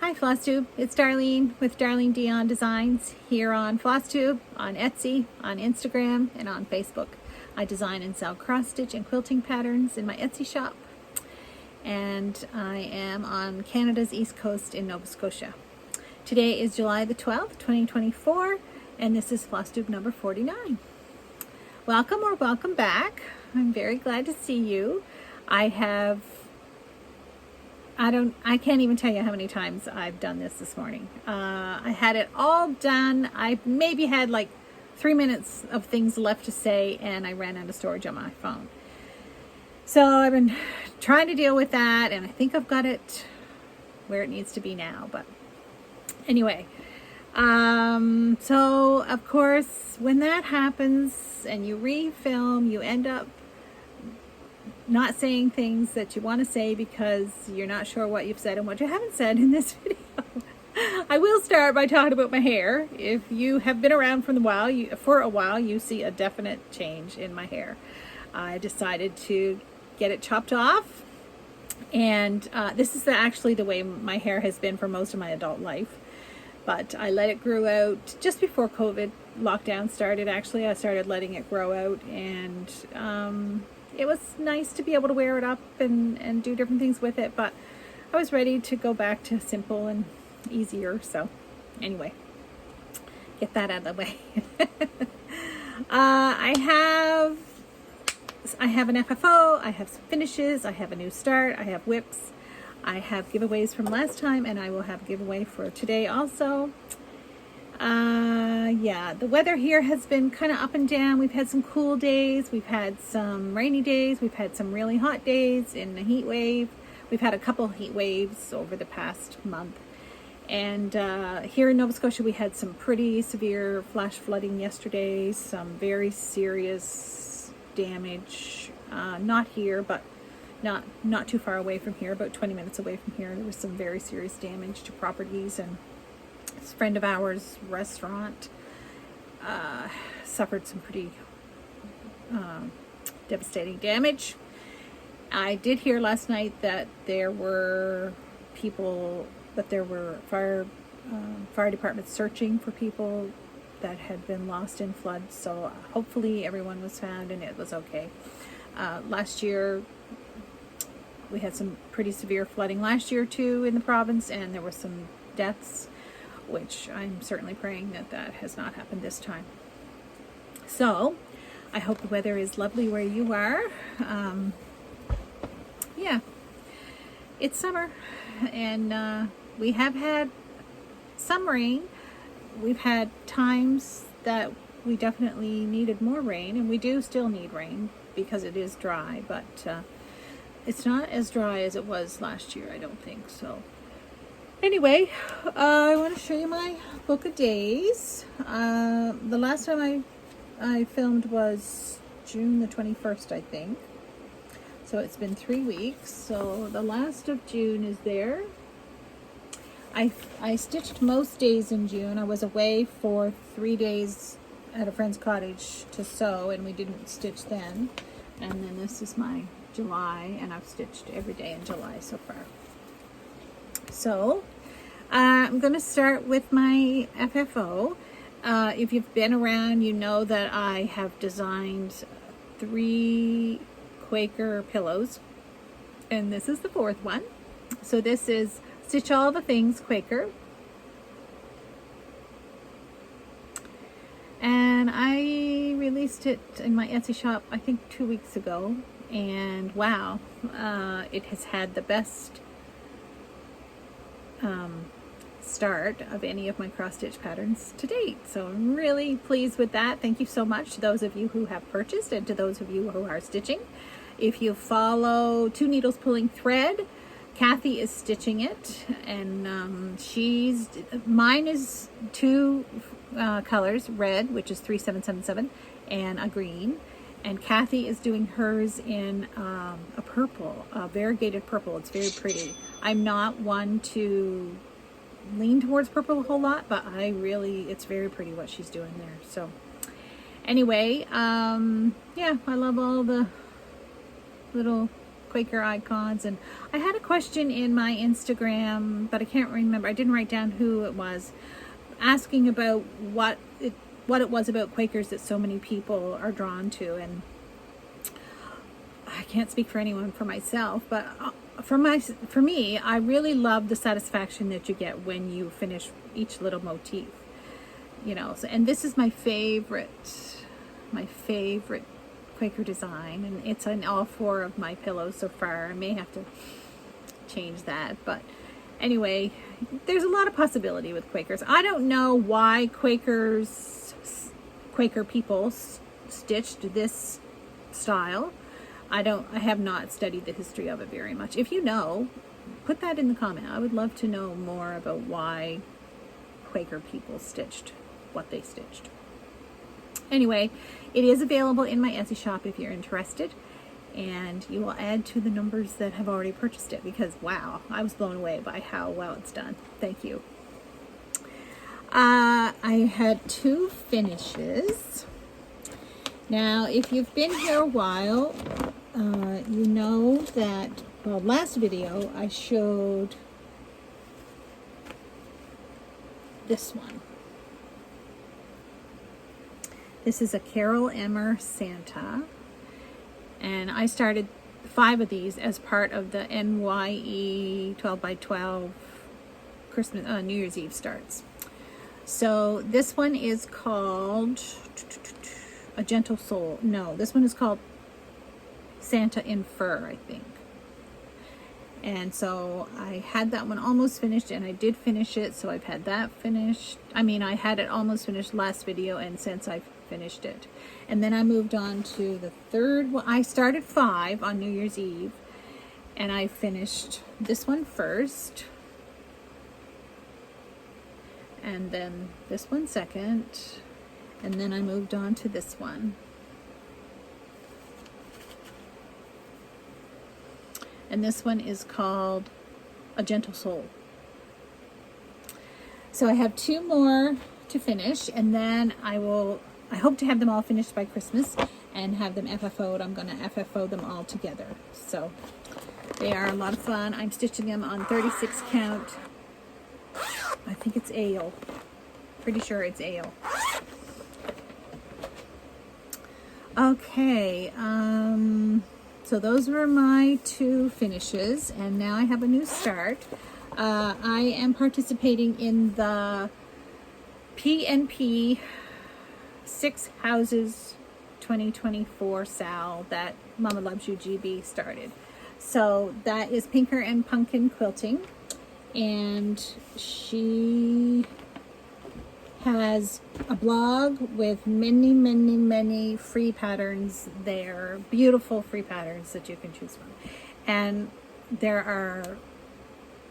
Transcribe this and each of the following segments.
Hi Flosstube, it's Darlene with Darlene Dion Designs here on Flosstube, on Etsy, on Instagram, and on Facebook. I design and sell cross-stitch and quilting patterns in my Etsy shop, and I am on Canada's East Coast in Nova Scotia. Today is July the 12th, 2024, and this is Flosstube number 49. Welcome or welcome back. I'm very glad to see you. I can't even tell you how many times I've done this morning. I had it all done. I maybe had like 3 minutes of things left to say, and I ran out of storage on my phone. So I've been trying to deal with that, and I think I've got it where it needs to be now. But anyway, so of course, when that happens and you refilm, you end up not saying things that you want to say because you're not sure what you've said and what you haven't said in this video. I will start by talking about my hair. If you have been around for a while, you see a definite change in my hair. I decided to get it chopped off, and this is actually the way my hair has been for most of my adult life. But I let it grow out just before COVID lockdown started. Actually, I started letting it grow out, and it was nice to be able to wear it up and do different things with it, but I was ready to go back to simple and easier. So anyway, get that out of the way. I have an FFO, I have some finishes, I have a new start, I have whips, I have giveaways from last time, and I will have a giveaway for today also. Yeah, the weather here has been kind of up and down. We've had some cool days, we've had some rainy days, we've had some really hot days in the heat wave. We've had a couple heat waves over the past month. And here in Nova Scotia, we had some pretty severe flash flooding yesterday, some very serious damage. Not here, but not too far away from here, about 20 minutes away from here. There was some very serious damage to properties, and this friend of ours' restaurant suffered some pretty devastating damage. I did hear last night that there were fire departments searching for people that had been lost in floods. So hopefully everyone was found and it was okay. Last year we had some pretty severe flooding last year too in the province, and there were some deaths, which I'm certainly praying that has not happened this time. So I hope the weather is lovely where you are. Yeah, it's summer, and we have had some rain. We've had times that we definitely needed more rain, and we do still need rain because it is dry, but it's not as dry as it was last year, I don't think. So anyway, I want to show you my book of days. The last time I filmed was June the 21st, I think. So it's been 3 weeks. So the last of June is there. I stitched most days in June. I was away for 3 days at a friend's cottage to sew, and we didn't stitch then. And then this is my July, and I've stitched every day in July so far. So I'm going to start with my FFO. If you've been around, you know that I have designed 3 Quaker pillows, and this is the 4th one. So this is Stitch All the Things Quaker, and I released it in my Etsy shop I think 2 weeks ago, and wow, it has had the best start of any of my cross stitch patterns to date. So I'm really pleased with that. Thank you so much to those of you who have purchased, and to those of you who are stitching. If you follow Two Needles Pulling Thread, Kathy is stitching it, and mine is 2 colors, red, which is 3777, and a green. And Kathy is doing hers in a purple, a variegated purple. It's very pretty. I'm not one to lean towards purple a whole lot, but it's very pretty what she's doing there. So anyway, yeah, I love all the little Quaker icons. And I had a question in my Instagram, but I can't remember. I didn't write down who it was, asking about what it was about Quakers that so many people are drawn to. And I can't speak for anyone, for myself, but for me, I really love the satisfaction that you get when you finish each little motif, you know. So, and this is my favorite Quaker design, and it's on all 4 of my pillows so far. I may have to change that, but anyway, there's a lot of possibility with Quakers. I don't know why Quaker people stitched this style. I have not studied the history of it very much. If you know, put that in the comment. I would love to know more about why Quaker people stitched what they stitched. Anyway, it is available in my Etsy shop if you're interested, and you will add to the numbers that have already purchased it, because wow, I was blown away by how well it's done. Thank you. I had 2 finishes. Now, if you've been here a while, you know that, well, last video I showed this one. This is a Carol Emmer Santa, and I started 5 of these as part of the NYE 12x12 Christmas, New Year's Eve starts. So this one is called A Gentle Soul. No, this one is called Santa in Fur, I think. And so I had that one almost finished, and I did finish it, so I've had that finished. I mean, I had it almost finished last video, and since I've finished it. And then I moved on to the 3rd one. I started 5 on New Year's Eve, and I finished this one first, and then this one second, and then I moved on to this one. And this one is called A Gentle Soul. So I have 2 more to finish, and then I hope to have them all finished by Christmas and have them FFO'd. I'm going to FFO them all together. So they are a lot of fun. I'm stitching them on 36 count. I think it's ale. Pretty sure it's ale. Okay, so those were my 2 finishes, and now I have a new start. I am participating in the PNP 6 Houses 2024 SAL that Mama Loves You GB started. So that is Pinkernpunkin Quilting, and she has a blog with many free patterns there, beautiful free patterns that you can choose from. And there are,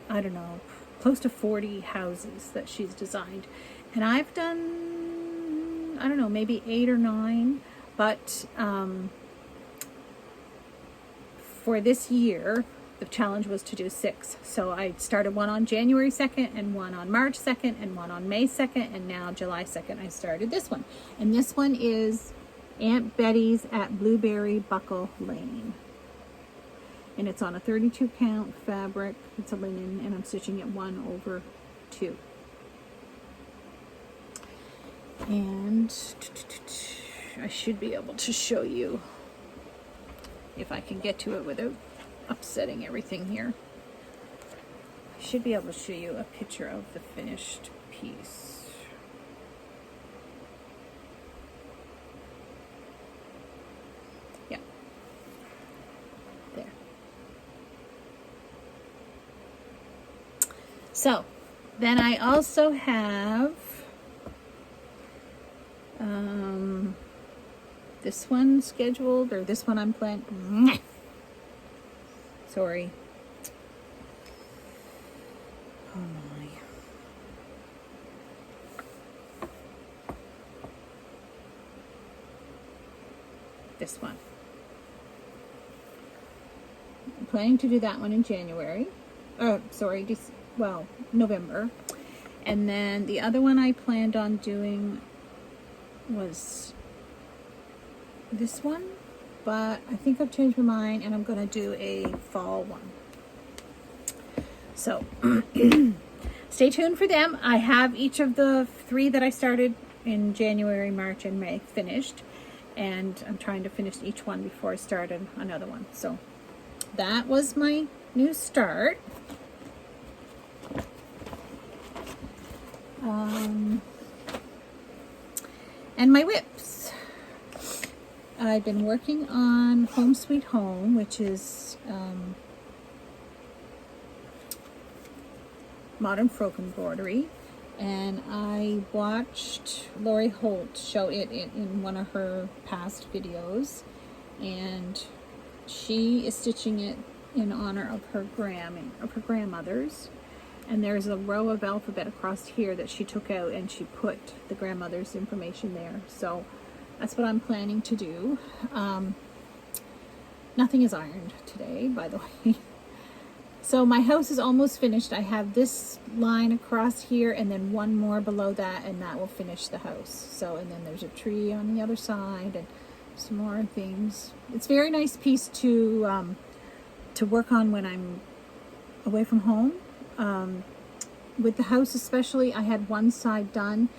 I don't know, close to 40 houses that she's designed. And I've done, I don't know, maybe 8 or 9, but for this year, the challenge was to do 6. So I started one on January 2nd, and one on March 2nd, and one on May 2nd, and now July 2nd I started this one. And this one is Aunt Betty's at Blueberry Buckle Lane. And it's on a 32 count fabric. It's a linen, and I'm stitching it 1/2. And I should be able to show you, if I can get to it without upsetting everything here. I should be able to show you a picture of the finished piece. Yeah. There. So, then I also have this one scheduled, or this one I'm planning. Sorry. Oh my. This one. I'm planning to do that one in January. Oh, sorry, November. And then the other one I planned on doing was this one. but I think I've changed my mind and I'm going to do a fall one. So stay tuned for them. I have each of the 3 that I started in January, March, and May finished, and I'm trying to finish each one before I start another one. So that was my new start. And my whips. I've been working on Home Sweet Home, which is modern folk embroidery, and I watched Lori Holt show it in one of her past videos, and she is stitching it in honor of her grandmothers. And there's a row of alphabet across here that she took out and she put the grandmother's information there. So that's what I'm planning to do. Nothing is ironed today, by the way. So my house is almost finished. I have this line across here and then one more below that, and that will finish the house. So, and then there's a tree on the other side and some more things. It's a very nice piece to work on when I'm away from home. With the house especially, I had one side done,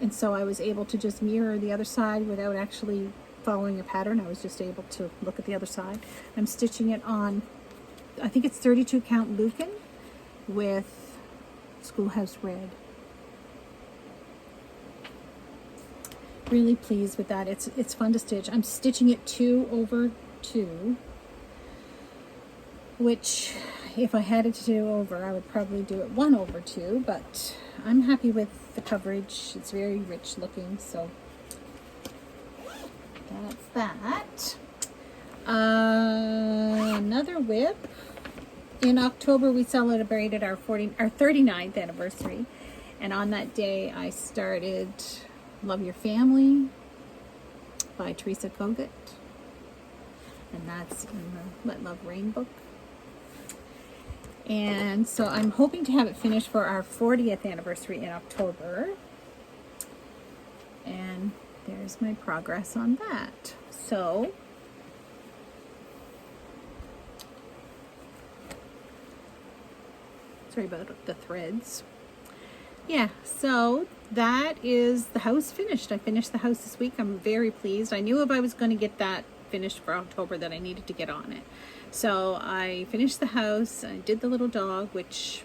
and so I was able to just mirror the other side without actually following a pattern. I was just able to look at the other side. I'm stitching it on, I think it's 32 count Lucan with Schoolhouse Red. Really pleased with that. It's fun to stitch. I'm stitching it 2/2, which if I had it to do over, I would probably do it 1/2, but I'm happy with the coverage. It's very rich looking, so that's that. Another whip. In October, we celebrated our 39th anniversary, and on that day, I started Love Your Family by Teresa Kogut, and that's in the Let Love Rain book. And so I'm hoping to have it finished for our 40th anniversary in October. And there's my progress on that. So sorry about the threads. Yeah, so that is the house finished. I finished the house this week. I'm very pleased. I knew if I was going to get that finished for October that I needed to get on it. So I finished the house. I did the little dog, which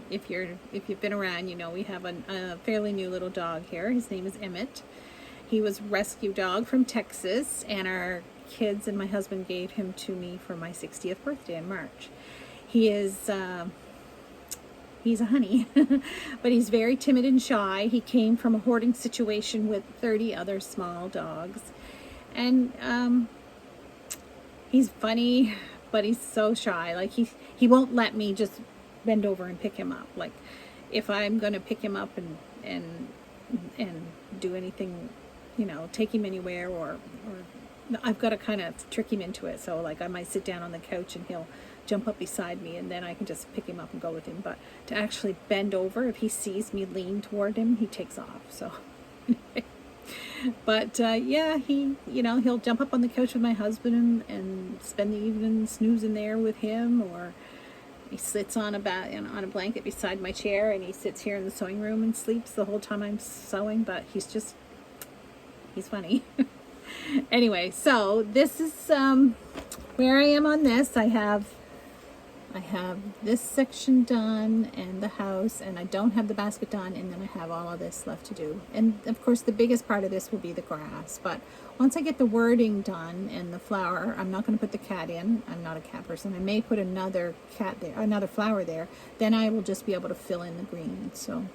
if you've been around, you know we have a fairly new little dog here. His name is Emmett. He was a rescue dog from Texas, and our kids and my husband gave him to me for my 60th birthday in March. He is he's a honey, but he's very timid and shy. He came from a hoarding situation with 30 other small dogs, and he's funny, but he's so shy. Like he won't let me just bend over and pick him up. Like if I'm going to pick him up and do anything, you know, take him anywhere, or I've got to kind of trick him into it. So like I might sit down on the couch and he'll jump up beside me, and then I can just pick him up and go with him. But to actually bend over, if he sees me lean toward him, he takes off. So but yeah, he'll jump up on the couch with my husband and spend the evening snoozing there with him, or he sits on a blanket beside my chair, and he sits here in the sewing room and sleeps the whole time I'm sewing. But he's funny. Anyway, so this is where I am on this. I have this section done and the house, and I don't have the basket done, and then I have all of this left to do. And of course the biggest part of this will be the grass, but once I get the wording done and the flower, I'm not going to put the cat in. I'm not a cat person. I may put another cat there, another flower there, then I will just be able to fill in the green. So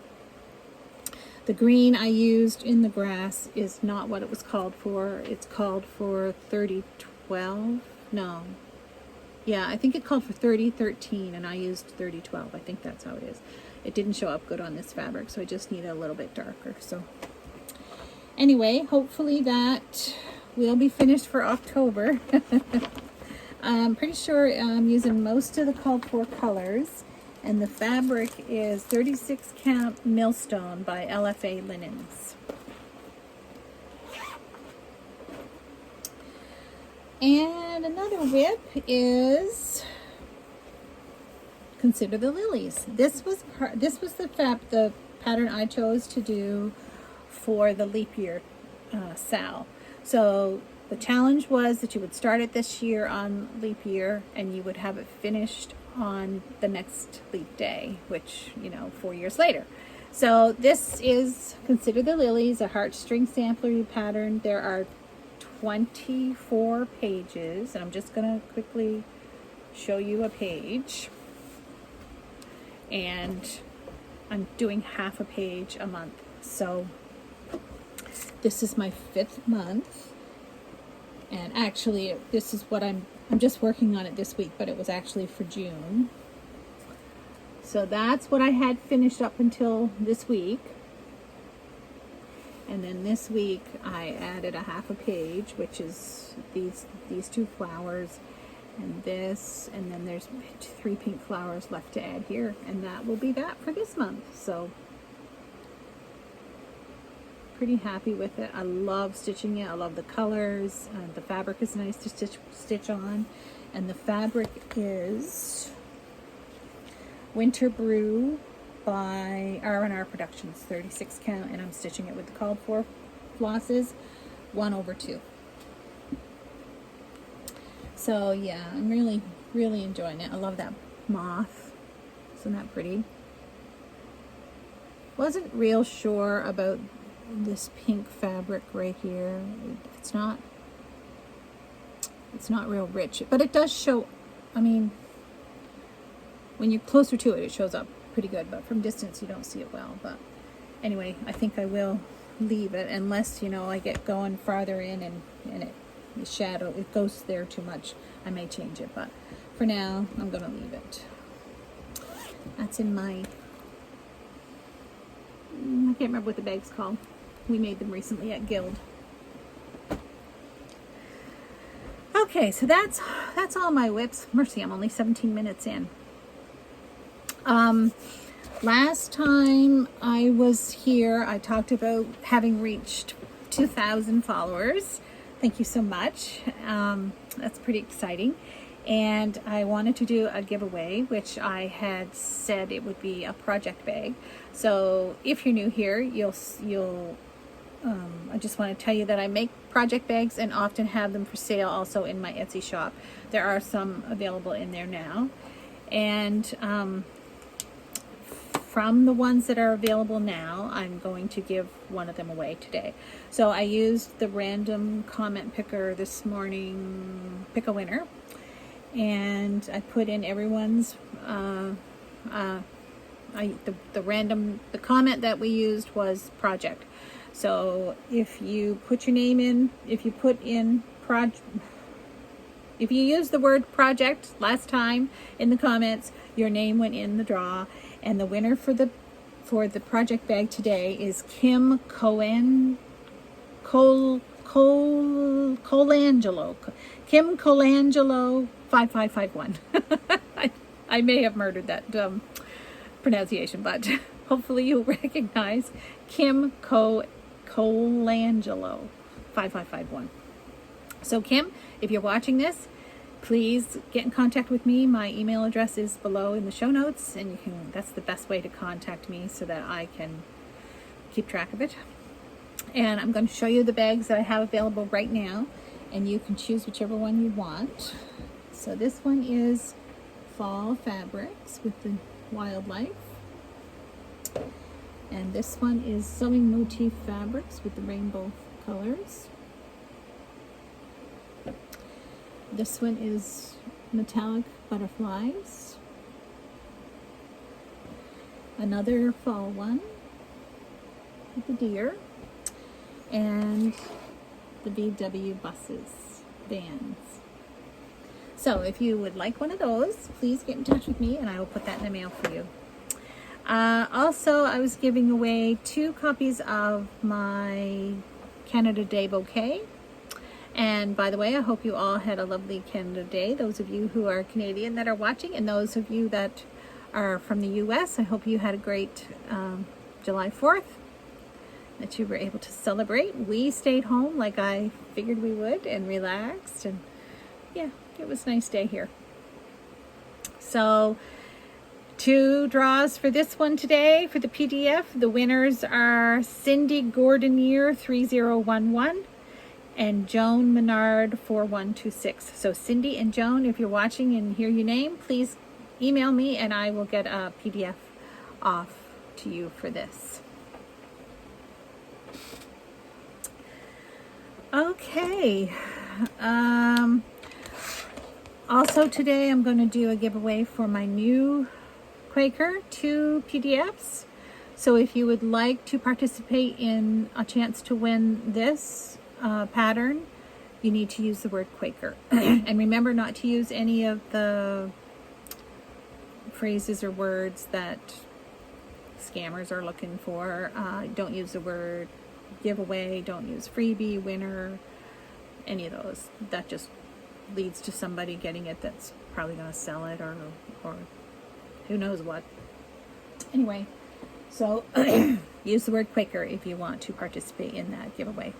the green I used in the grass is not what it was called for. It's called for 3012. No. Yeah, I think it called for 3013, and I used 3012. I think that's how it is. It didn't show up good on this fabric, so I just need a little bit darker. So anyway, hopefully that will be finished for October. I'm pretty sure I'm using most of the called for colors, and the fabric is 36 count Millstone by LFA Linens. And another whip is Consider the Lilies. This was the pattern I chose to do for the leap year SAL. So the challenge was that you would start it this year on leap year and you would have it finished on the next leap day, which, 4 years later. So this is Consider the Lilies, a heartstring sampler pattern. There are 24 pages, and I'm just going to quickly show you a page. And I'm doing half a page a month. So this is my 5th month. And actually, this is what I'm just working on it this week, but it was actually for June. So that's what I had finished up until this week. And then this week I added a half a page, which is these 2 flowers and this, and then there's 3 pink flowers left to add here, and that will be that for this month. So pretty happy with it. I love stitching it. I love the colors. The fabric is nice to stitch on, and the fabric is Winter Brew by R&R Productions, 36 count, and I'm stitching it with the called for flosses, 1/2. So yeah, I'm really, really enjoying it. I love that moth. Isn't that pretty? Wasn't real sure about this pink fabric right here. It's not real rich, but it does show. I mean, when you're closer to it, it shows up pretty good, but from distance you don't see it well. But anyway, I think I will leave it unless, I get going farther in and the shadow, it goes there too much. I may change it, but for now I'm gonna leave it. That's in my, I can't remember what the bag's called. We made them recently at Guild. Okay, so that's all my whips. Mercy, I'm only 17 minutes in. Last time I was here, I talked about having reached 2,000 followers. Thank you so much. That's pretty exciting. And I wanted to do a giveaway, which I had said it would be a project bag. So if you're new here, I just want to tell you that I make project bags and often have them for sale also in my Etsy shop. There are some available in there now. And from the ones that are available now, I'm going to give one of them away today. So I used the random comment picker this morning, pick a winner, and I put in everyone's the comment that we used was project. So if you put your name in, if you use the word project last time in the comments, your name went in the draw. And the winner for the project bag today is Kim Colangelo. Kim Colangelo 5551. I may have murdered that pronunciation, but hopefully you'll recognize Kim Colangelo 5551. So Kim, if you're watching this, please get in contact with me. My email address is below in the show notes, and that's the best way to contact me so that I can keep track of it. And I'm going to show you the bags that I have available right now, and you can choose whichever one you want. So this one is Fall Fabrics with the Wildlife. And this one is Sewing Motif Fabrics with the rainbow colors. This one is Metallic Butterflies. Another fall one with the deer. And the VW buses, vans. So if you would like one of those, please get in touch with me and I will put that in the mail for you. Also, I was giving away 2 copies of my Canada Day bouquet. And by the way, I hope you all had a lovely Canada Day. Those of you who are Canadian that are watching, and those of you that are from the US, I hope you had a great July 4th, that you were able to celebrate. We stayed home like I figured we would and relaxed and yeah, it was a nice day here. So 2 draws for this one today for the PDF. The winners are Cindy Gordonier 3011 and Joan Menard 4126. So Cindy and Joan, if you're watching and hear your name, please email me and I will get a PDF off to you for this. Okay. Also today I'm going to do a giveaway for my new Quaker, 2 PDFs. So if you would like to participate in a chance to win this pattern, you need to use the word Quaker. And remember not to use any of the phrases or words that scammers are looking for. Don't use the word giveaway, don't use freebie, winner, any of those. That just leads to somebody getting it that's probably going to sell it or who knows what. Anyway, so use the word Quaker if you want to participate in that giveaway.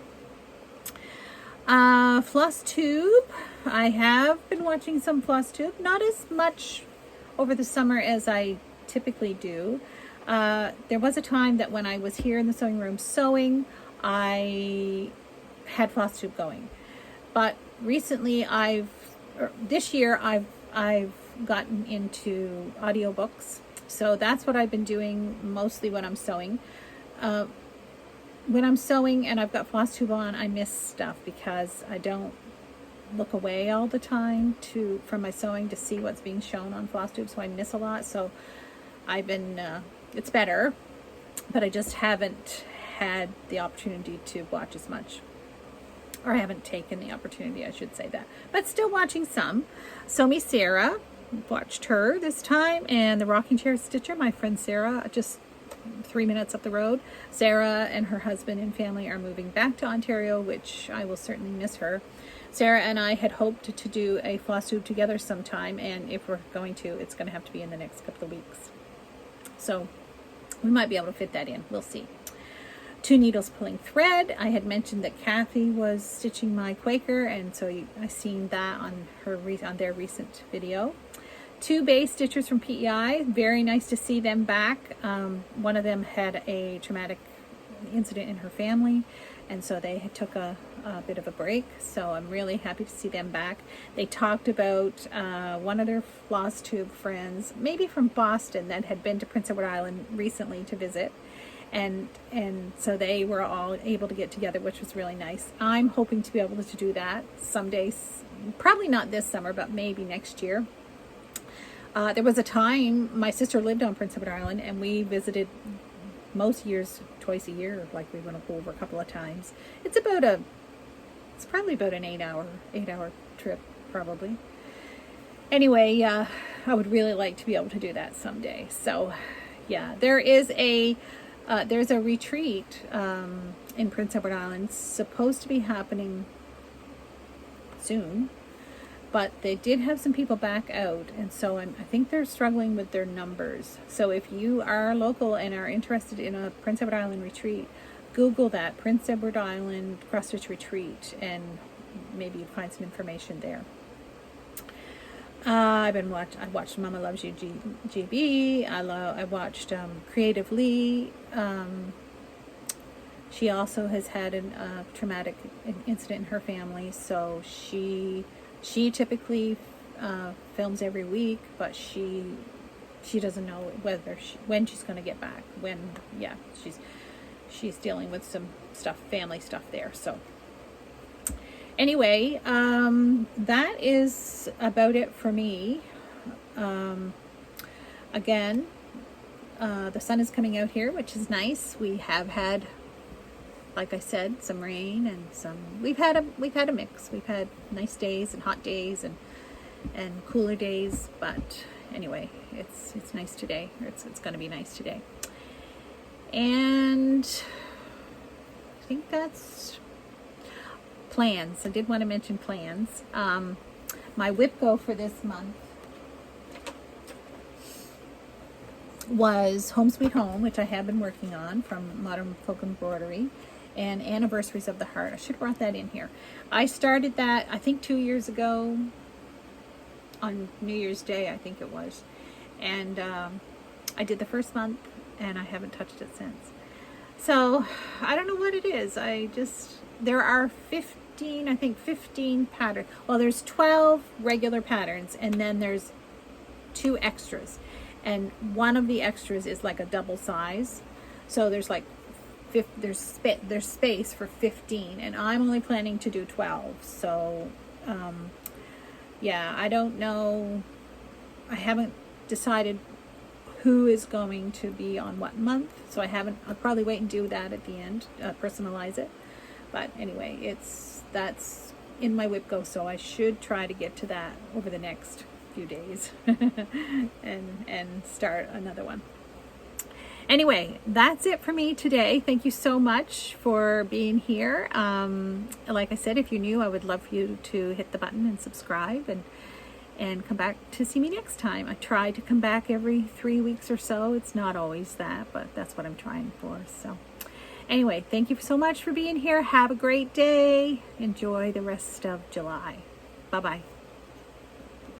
Flosstube. I have been watching some Flosstube, not as much over the summer as I typically do. There was a time that when I was here in the sewing room sewing, I had Flosstube going. But recently this year I've gotten into audiobooks. So that's what I've been doing mostly when I'm sewing. When I'm sewing and I've got Flosstube on, I miss stuff because I don't look away all the time from my sewing to see what's being shown on Flosstube, so I miss a lot. So I've been, it's better, but I just haven't had the opportunity to watch as much. Or I haven't taken the opportunity, I should say that. But still watching some. Sew Me Sarah, watched her this time, and the Rocking Chair Stitcher, my friend Sarah, just 3 minutes up the road. Sarah and her husband and family are moving back to Ontario, which I will certainly miss her. Sarah and I had hoped to do a Flosstube together sometime, and if we're going to, it's going to have to be in the next couple of weeks. So we might be able to fit that in. We'll see. 2 needles pulling thread. I had mentioned that Kathy was stitching my Quaker, and so I seen that on their recent video. 2 base stitchers from PEI. Very nice to see them back. One of them had a traumatic incident in her family, and so they took a bit of a break. So I'm really happy to see them back. They talked about one of their Flosstube friends, maybe from Boston, that had been to Prince Edward Island recently to visit. And so they were all able to get together, which was really nice. I'm hoping to be able to do that someday, probably not this summer, but maybe next year. There was a time my sister lived on Prince Edward Island, and we visited most years twice a year. Like we went over a couple of times. It's probably about an 8-hour trip, probably. Anyway, I would really like to be able to do that someday. So, yeah, there's a retreat in Prince Edward Island supposed to be happening soon, but they did have some people back out, and so I think they're struggling with their numbers. So if you are local and are interested in a Prince Edward Island retreat, Google that, Prince Edward Island Cross Stitch Retreat, and maybe you'd find some information there. I watched Mama Loves You GB. I watched Creative Lee. She also has had a traumatic incident in her family, so she typically films every week, but she doesn't know when she's going to get back. She's dealing with some family stuff there. So anyway, that is about it for me. Again, the sun is coming out here, which is nice. We have had, like I said, some rain and we've had a mix. We've had nice days and hot days and cooler days, but anyway, it's nice today. It's going to be nice today. And I think that's plans. I did want to mention plans. My whip go for this month was Home Sweet Home, which I have been working on, from Modern Folk Embroidery, and Anniversaries of the Heart. I should have brought that in here. I started that, I think, 2 years ago, on New Year's Day, I think it was. And I did the first month, and I haven't touched it since. So I don't know what it is. There are 15, I think 15 patterns. Well, there's 12 regular patterns, and then there's 2 extras. And one of the extras is like a double size. So there's like, there's space for 15, and I'm only planning to do 12. So yeah, I don't know. I haven't decided who is going to be on what month, so I'll probably wait and do that at the end, personalize it. But anyway, that's in my WIPGO, so I should try to get to that over the next few days and start another one. Anyway, that's it for me today. Thank you so much for being here. Like I said, if you're new, I would love for you to hit the button and subscribe, and come back to see me next time. I try to come back every 3 weeks or so. It's not always that, but that's what I'm trying for. So anyway, thank you so much for being here. Have a great day. Enjoy the rest of July. Bye-bye.